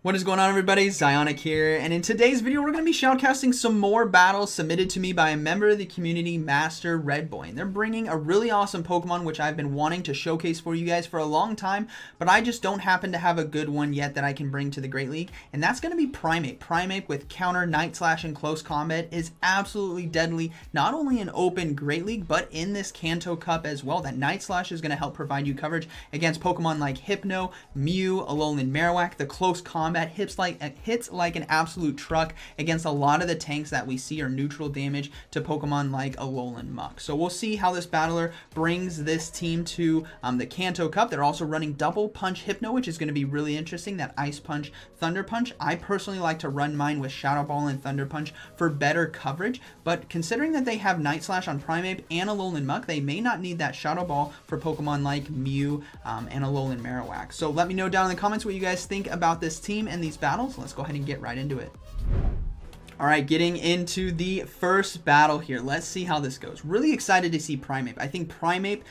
What is going on, everybody? ZyoniK here, and in today's video we're going to be shoutcasting some more battles submitted to me by a member of the community, Master Redboy. And they're bringing a really awesome Pokemon which I've been wanting to showcase for you guys for a long time, but I just don't happen to have a good one yet that I can bring to the Great League, and that's going to be Primeape. Primeape with counter, Night Slash, and close combat is absolutely deadly, not only in open Great League, but in this Kanto Cup as well. That Night Slash is going to help provide you coverage against Pokemon like Hypno, Mew, Alolan Marowak. The close combat hits like an absolute truck against a lot of the tanks that we see are neutral damage to Pokemon like Alolan Muck. So we'll see how this battler brings this team to the Kanto Cup. They're also running double punch Hypno, which is going to be really interesting. That Ice Punch, Thunder Punch. I personally like to run mine with Shadow Ball and Thunder Punch for better coverage, but considering that they have Night Slash on Primeape and Alolan Muck, they may not need that Shadow Ball for Pokemon like Mew and Alolan Marowak. So let me know down in the comments what you guys think about this team and these battles. Let's go ahead and get right into it. All right, getting into the first battle here. Let's see how this goes. Really excited to see Primeape. I think Primeape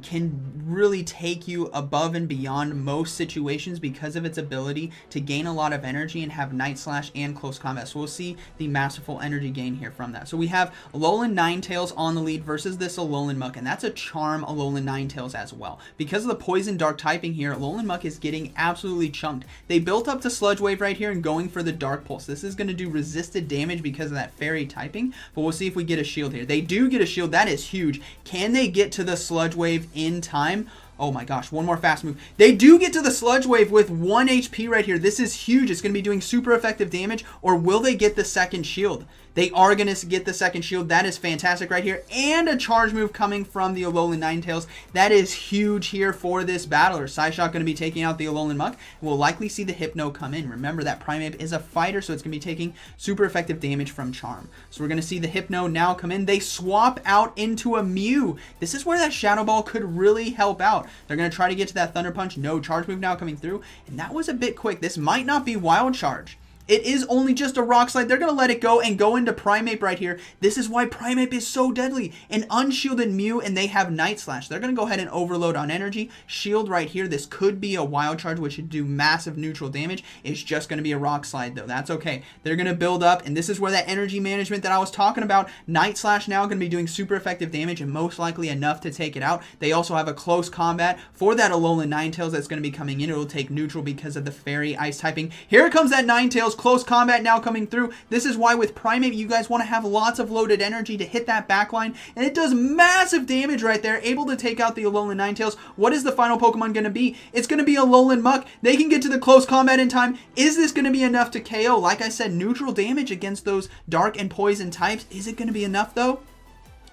can really take you above and beyond most situations because of its ability to gain a lot of energy and have Night Slash and close combat. So we'll see the masterful energy gain here from that. So we have Alolan Ninetales on the lead versus this Alolan Muck, and that's a Charm Alolan Ninetales as well. Because of the Poison Dark typing here, Alolan Muck is getting absolutely chunked. They built up to Sludge Wave right here and going for the Dark Pulse. This is going to do resisted damage because of that fairy typing, but we'll see if we get a shield here. They do get a shield. That is huge. Can they get to the Sludge Wave in time? Oh my gosh, one more fast move. They do get to the Sludge Wave with 1 HP right here. This is huge. It's going to be doing super effective damage, or will they get the second shield? They are going to get the second shield. That is fantastic right here. And a charge move coming from the Alolan Ninetales. That is huge here for this battler. Psyshock going to be taking out the Alolan Muck. We'll likely see the Hypno come in. Remember that Primeape is a fighter, so it's going to be taking super effective damage from Charm. So we're going to see the Hypno now come in. They swap out into a Mew. This is where that Shadow Ball could really help out. They're going to try to get to that Thunder Punch. No charge move now coming through. And that was a bit quick. This might not be Wild Charge. It is only just a Rock Slide. They're going to let it go and go into Primeape right here. This is why Primeape is so deadly. An unshielded Mew, and they have Night Slash. They're going to go ahead and overload on energy. Shield right here. This could be a Wild Charge, which should do massive neutral damage. It's just going to be a Rock Slide, though. That's okay. They're going to build up, and this is where that energy management that I was talking about. Night Slash now going to be doing super effective damage, and most likely enough to take it out. They also have a close combat for that Alolan Ninetales that's going to be coming in. It'll take neutral because of the Fairy Ice typing. Here comes that Ninetales. Close combat now coming through. This is why with Primeape you guys want to have lots of loaded energy to hit that backline, and it does massive damage right there, able to take out the Alolan Ninetales. What is the final Pokemon going to be? It's going to be Alolan Muck. They can get to the close combat in time. Is this going to be enough to KO? Like I said, neutral damage against those dark and poison types. Is it going to be enough though?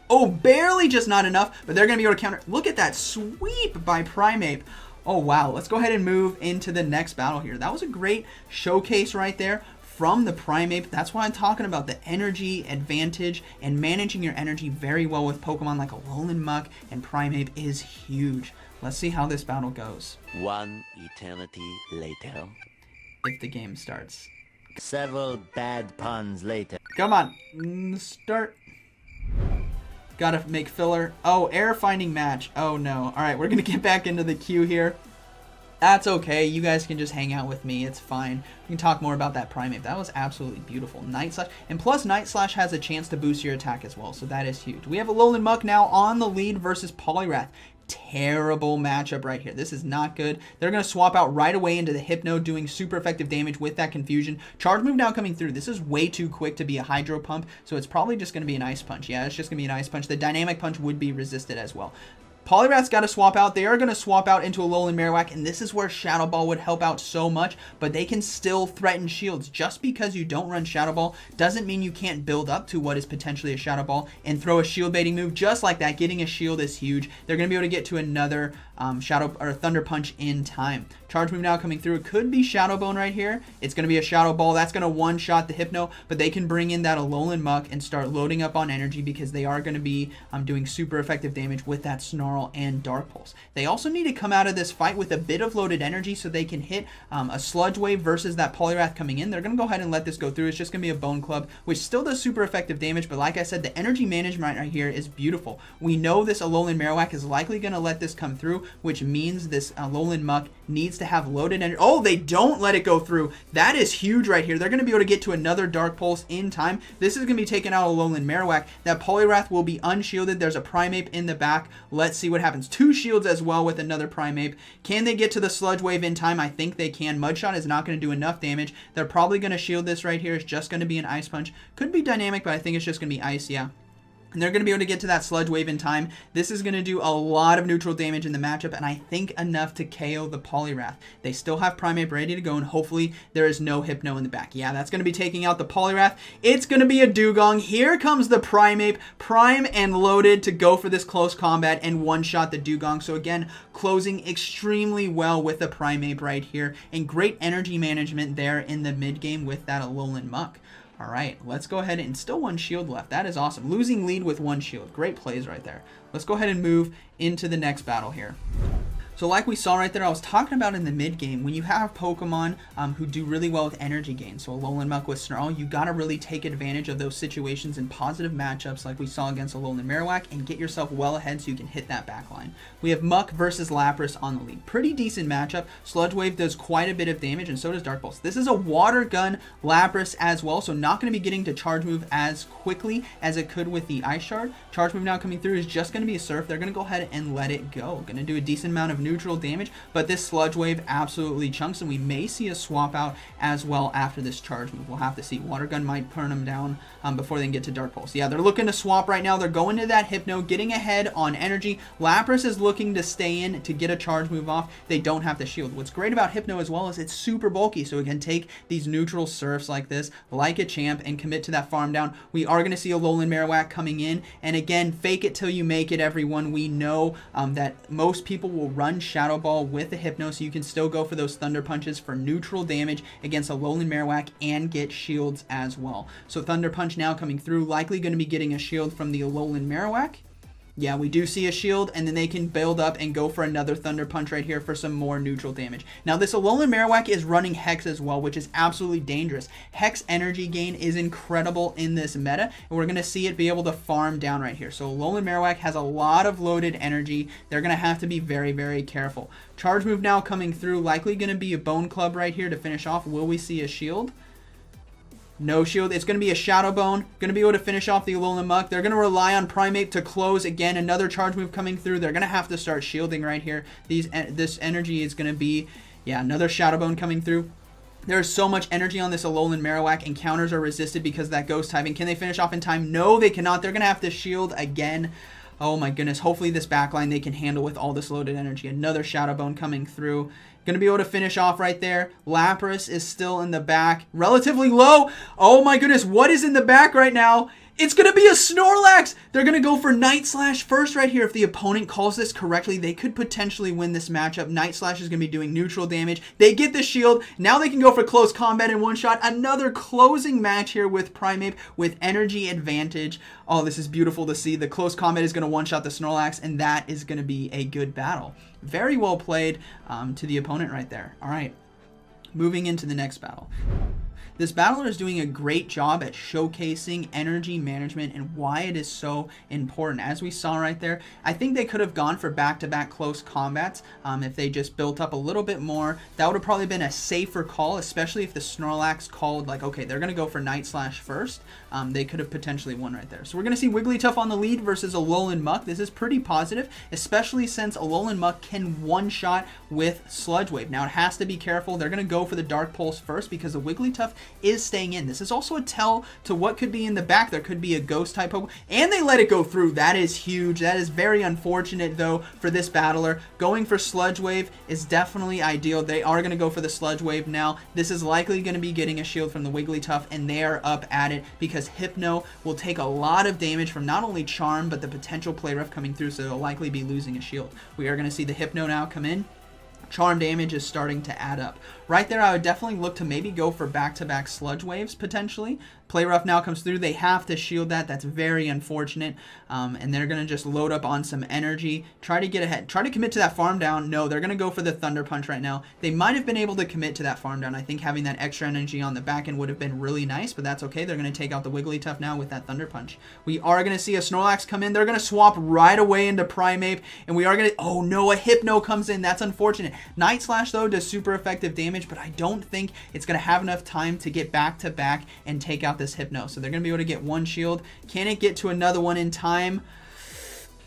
Oh, barely just not enough, but they're going to be able to counter. Look at that sweep by Primeape. Oh wow, let's go ahead and move into the next battle here. That was a great showcase right there from the Primeape. That's why I'm talking about the energy advantage, and managing your energy very well with Pokemon like Alolan Muck and Primeape is huge. Let's see how this battle goes. One eternity later. If the game starts. Several bad puns later. Come on, start. Gotta make filler. Oh, error finding match. Oh no. Alright, we're gonna get back into the queue here. That's okay. You guys can just hang out with me. It's fine. We can talk more about that Primeape. That was absolutely beautiful. Night Slash. And plus, Night Slash has a chance to boost your attack as well. So that is huge. We have Alolan Muck now on the lead versus Poliwrath. Terrible matchup right here. This is not good. They're going to swap out right away into the Hypno, doing super effective damage with that confusion. Charge move now coming through. This is way too quick to be a Hydro Pump, so it's probably just going to be an Ice Punch. Yeah, it's just going to be an Ice Punch. The Dynamic Punch would be resisted as well. Poliwrath's got to swap out. They are going to swap out into Alolan Marowak, and this is where Shadow Ball would help out so much, but they can still threaten shields. Just because you don't run Shadow Ball doesn't mean you can't build up to what is potentially a Shadow Ball and throw a shield baiting move just like that. Getting a shield is huge. They're going to be able to get to another Shadow or Thunder Punch in time. Charge move now coming through. It could be Shadow Bone right here. It's going to be a Shadow Ball. That's going to one-shot the Hypno, but they can bring in that Alolan Muck and start loading up on energy because they are going to be doing super effective damage with that Snarl and Dark Pulse. They also need to come out of this fight with a bit of loaded energy so they can hit a Sludge Wave versus that Poliwrath coming in. They're going to go ahead and let this go through. It's just going to be a Bone Club, which still does super effective damage, but like I said, the energy management right here is beautiful. We know this Alolan Marowak is likely going to let this come through, which means this Alolan Muck needs to have loaded energy. Oh, they don't let it go through. That is huge right here. They're going to be able to get to another Dark Pulse in time. This is going to be taking out Alolan Marowak. That Poliwrath will be unshielded. There's a Primeape in the back. Let's see what happens. 2 shields as well with another Primeape. Can they get to the Sludge Wave in time? I think they can. Mudshot is not going to do enough damage. They're probably going to shield this right here. It's just going to be an Ice Punch. Could be dynamic, but I think it's just going to be ice, yeah. And they're going to be able to get to that Sludge Wave in time. This is going to do a lot of neutral damage in the matchup, and I think enough to KO the Poliwrath. They still have Primeape ready to go, and hopefully there is no Hypno in the back. Yeah, that's going to be taking out the Poliwrath. It's going to be a Dugong. Here comes the Primeape, prime and loaded to go for this close combat and one-shot the Dugong. So again, closing extremely well with the Primeape right here, and great energy management there in the mid-game with that Alolan Muck. All right, let's go ahead and still 1 shield left. That is awesome. Losing lead with 1 shield. Great plays right there. Let's go ahead and move into the next battle here. So like we saw right there, I was talking about in the mid game, when you have Pokemon who do really well with energy gain, so Alolan Muck with Snarl, you got to really take advantage of those situations in positive matchups like we saw against Alolan Marowak and get yourself well ahead so you can hit that back line. We have Muck versus Lapras on the lead. Pretty decent matchup. Sludge Wave does quite a bit of damage, and so does Dark Pulse. This is a Water Gun Lapras as well, so not going to be getting to Charge Move as quickly as it could with the Ice Shard. Charge Move now coming through is just going to be a Surf. They're going to go ahead and let it go. Going to do a decent amount of neutral damage, but this Sludge Wave absolutely chunks, and we may see a swap out as well after this Charge Move. We'll have to see. Water Gun might burn them down before they can get to Dark Pulse. Yeah, they're looking to swap right now. They're going to that Hypno, getting ahead on energy. Lapras is looking to stay in to get a Charge Move off. They don't have to shield. What's great about Hypno as well is it's super bulky, so it can take these neutral Surfs like this, like a champ, and commit to that farm down. We are going to see a Alolan Marowak coming in, and again, fake it till you make it, everyone. We know that most people will run Shadow Ball with the Hypno, so you can still go for those Thunder Punches for neutral damage against a Alolan Marowak and get shields as well. So Thunder Punch now coming through, likely going to be getting a shield from the Alolan Marowak. Yeah, we do see a shield, and then they can build up and go for another Thunder Punch right here for some more neutral damage. Now, this Alolan Marowak is running Hex as well, which is absolutely dangerous. Hex energy gain is incredible in this meta, and we're going to see it be able to farm down right here. So Alolan Marowak has a lot of loaded energy. They're going to have to be very, very careful. Charge Move now coming through, likely going to be a Bone Club right here to finish off. Will we see a shield? No shield. It's going to be a Shadow Bone. Going to be able to finish off the Alolan Muck. They're going to rely on Primeape to close. Again, another Charge Move coming through. They're going to have to start shielding right here. This energy is going to be, yeah, another Shadow Bone coming through. There's so much energy on this Alolan Marowak, and counters are resisted because of that Ghost typing. Can they finish off in time? No, they cannot. They're going to have to shield again. Oh my goodness. Hopefully this backline they can handle with all this loaded energy. Another Shadow Bone coming through. Going to be able to finish off right there. Lapras is still in the back. Relatively low. Oh my goodness. What is in the back right now? It's going to be a Snorlax. They're going to go for Night Slash first right here. If the opponent calls this correctly, they could potentially win this matchup. Night Slash is going to be doing neutral damage. They get the shield. Now they can go for close combat in one shot. Another closing match here with Primeape with energy advantage. Oh, this is beautiful to see. The close combat is going to one-shot the Snorlax, and that is going to be a good battle. Very well played to the opponent right there. All right, moving into the next battle. This battler is doing a great job at showcasing energy management and why it is so important. As we saw right there, I think they could have gone for back-to-back close combats if they just built up a little bit more. That would have probably been a safer call, especially if the Snorlax called like, okay, they're going to go for Night Slash first. They could have potentially won right there. So we're going to see Wigglytuff on the lead versus Alolan Muck. This is pretty positive, especially since Alolan Muck can one-shot with Sludge Wave. Now, it has to be careful. They're going to go for the Dark Pulse first because the Wigglytuff is staying in. This is also a tell to what could be in the back. There could be a ghost type Pokemon, and they let it go through. That is huge. That is very unfortunate though for this battler. Going for Sludge Wave is definitely ideal. They are going to go for the Sludge Wave now. This is likely going to be getting a shield from the Wigglytuff, and they are up at it because Hypno will take a lot of damage from not only Charm but the potential Play Rough coming through, so they'll likely be losing a shield. We are going to see the Hypno now come in. charm damage is starting to add up. Right there, I would definitely look to maybe go for back-to-back sludge waves potentially. Play Rough now comes through. They have to shield that. That's very unfortunate. And they're going to just load up on some energy. Try to get ahead. Try to commit to that farm down. No, they're going to go for the Thunder Punch right now. They might have been able to commit to that farm down. I think having that extra energy on the back end would have been really nice, but that's okay. They're going to take out the Wigglytuff now with that Thunder Punch. We are going to see a Snorlax come in. They're going to swap right away into Primeape, and we are going to... Oh, no, a Hypno comes in. That's unfortunate. Night Slash, though, does super effective damage, but I don't think it's going to have enough time to get back to back and take out this Hypno. So they're going to be able to get one shield. Can it get to another one in time?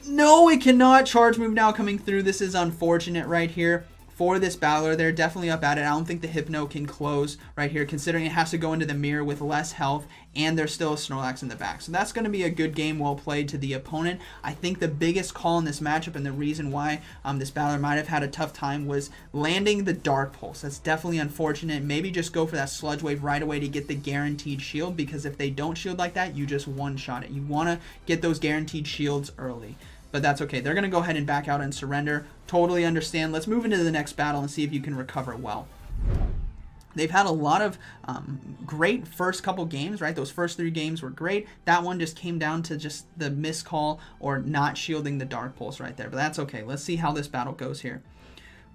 No, it cannot. Charge move now coming through. This is unfortunate right here for this battler. They're definitely up at it. I don't think the Hypno can close right here, considering it has to go into the mirror with less health, and there's still a Snorlax in the back. So that's going to be a good game well played to the opponent. I think the biggest call in this matchup, and the reason why this battler might have had a tough time, was landing the Dark Pulse. That's definitely unfortunate. Maybe just go for that Sludge Wave right away to get the guaranteed shield, because if they don't shield like that, you just one-shot it. You want to get those guaranteed shields early. But that's okay. They're going to go ahead and back out and surrender. Totally understand. Let's move into the next battle and see if you can recover well. They've had a lot of great first couple games, right? Those first 3 games were great. That one just came down to just the miscall or not shielding the Dark Pulse right there. But that's okay. Let's see how this battle goes here.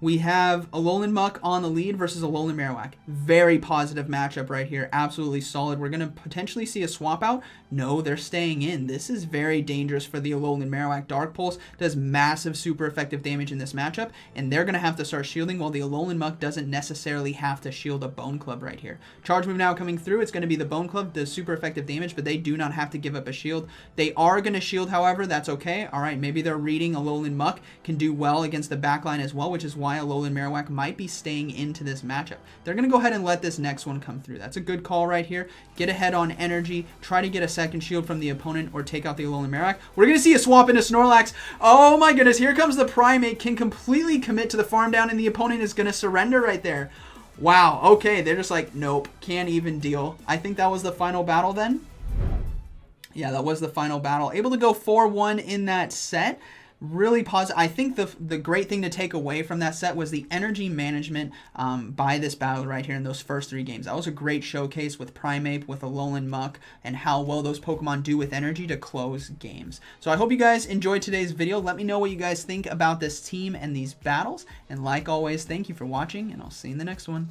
We have Alolan Muck on the lead versus Alolan Marowak. Very positive matchup right here. Absolutely solid. We're going to potentially see a swap out. No, they're staying in. This is very dangerous for the Alolan Marowak. Dark Pulse does massive super effective damage in this matchup, and they're going to have to start shielding, while the Alolan Muck doesn't necessarily have to shield a Bone Club right here. Charge move now coming through. It's going to be the Bone Club, does super effective damage, but they do not have to give up a shield. They are going to shield, however. That's okay. All right, maybe they're reading Alolan Muck can do well against the backline as well, which is why Alolan Marowak might be staying into this matchup. They're going to go ahead and let this next one come through. That's a good call right here. Get ahead on energy. Try to get a second shield from the opponent or take out the Alolan Marowak. We're going to see a swap into Snorlax. Oh my goodness. Here comes the Primeape. Can completely commit to the farm down, and the opponent is going to surrender right there. Wow. Okay. They're just like, nope. Can't even deal. I think that was the final battle then. Yeah, that was the final battle. Able to go 4-1 in that set. Really positive. I think the great thing to take away from that set was the energy management by this battle right here in those first 3 games. That was a great showcase with Primeape, with Alolan Muck, and how well those Pokemon do with energy to close games. So I hope you guys enjoyed today's video. Let me know what you guys think about this team and these battles. And like always, thank you for watching, and I'll see you in the next one.